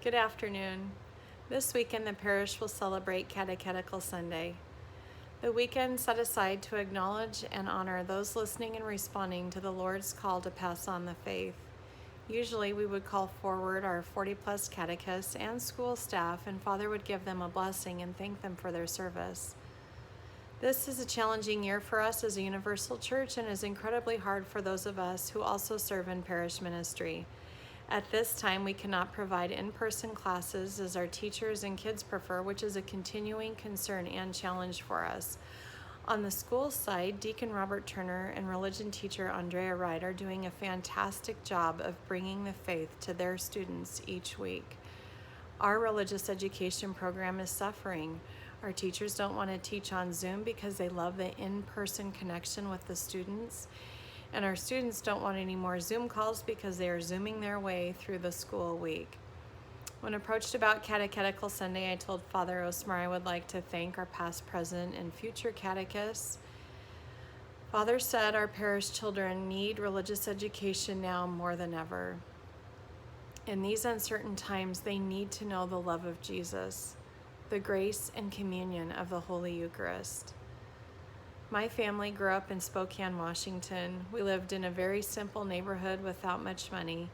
Good afternoon. This weekend, the parish will celebrate Catechetical Sunday. The weekend set aside to acknowledge and honor those listening and responding to the Lord's call to pass on the faith. Usually, we would call forward our 40-plus catechists and school staff, and Father would give them a blessing and thank them for their service. This is a challenging year for us as a universal church and is incredibly hard for those of us who also serve in parish ministry. At this time, we cannot provide in-person classes as our teachers and kids prefer, which is a continuing concern and challenge for us. On the school side, Deacon Robert Turner and religion teacher Andrea Wright are doing a fantastic job of bringing the faith to their students each week. Our religious education program is suffering. Our teachers don't want to teach on Zoom because they love the in-person connection with the students. And our students don't want any more Zoom calls because they are Zooming their way through the school week. When approached about Catechetical Sunday, I told Father Osmer I would like to thank our past, present, and future catechists. Father said our parish children need religious education now more than ever. In these uncertain times, they need to know the love of Jesus, the grace and communion of the Holy Eucharist. My family grew up in Spokane, Washington. We lived in a very simple neighborhood without much money.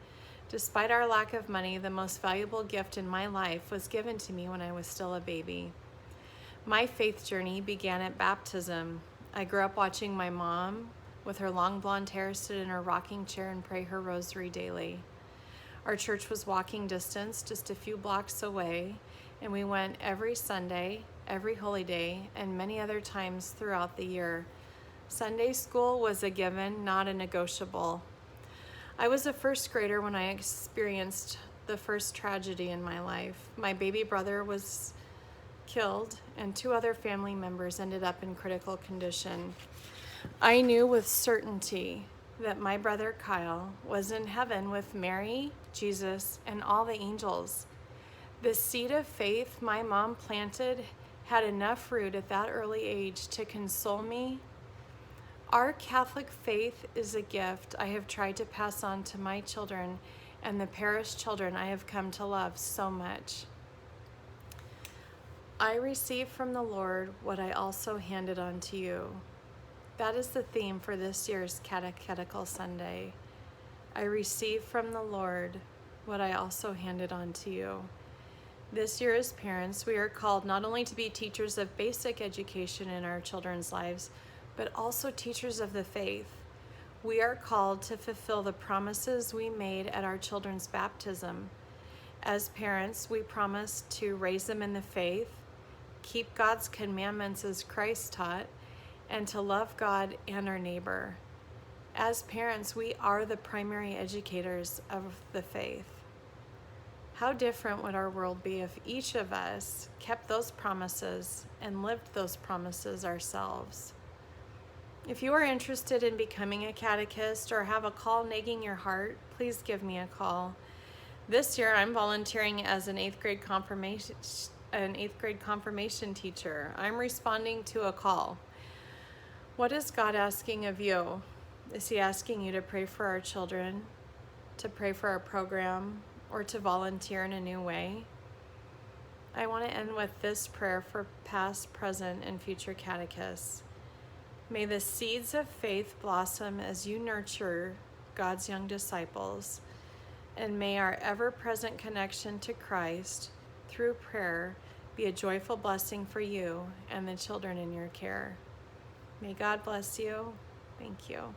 Despite our lack of money, the most valuable gift in my life was given to me when I was still a baby. My faith journey began at baptism. I grew up watching my mom, with her long blonde hair, sit in her rocking chair and pray her rosary daily. Our church was walking distance, just a few blocks away, and we went every Sunday, every holy day, and many other times throughout the year. Sunday school was a given, not a negotiable. I was a first grader when I experienced the first tragedy in my life. My baby brother was killed, and 2 other family members ended up in critical condition. I knew with certainty that my brother Kyle was in heaven with Mary, Jesus, and all the angels. The seed of faith my mom planted had enough root at that early age to console me. Our Catholic faith is a gift I have tried to pass on to my children and the parish children I have come to love so much. I received from the Lord what I also handed on to you. That is the theme for this year's Catechetical Sunday. I received from the Lord what I also handed on to you. This year as parents, we are called not only to be teachers of basic education in our children's lives, but also teachers of the faith. We are called to fulfill the promises we made at our children's baptism. As parents, we promise to raise them in the faith, keep God's commandments as Christ taught, and to love God and our neighbor. As parents, we are the primary educators of the faith. How different would our world be if each of us kept those promises and lived those promises ourselves? If you are interested in becoming a catechist or have a call nagging your heart, please give me a call. This year, I'm volunteering as an 8th grade confirmation teacher. I'm responding to a call. What is God asking of you? Is He asking you to pray for our children, to pray for our program, or to volunteer in a new way? I want to end with this prayer for past, present, and future catechists. May the seeds of faith blossom as you nurture God's young disciples, and may our ever-present connection to Christ through prayer be a joyful blessing for you and the children in your care. May God bless you. Thank you.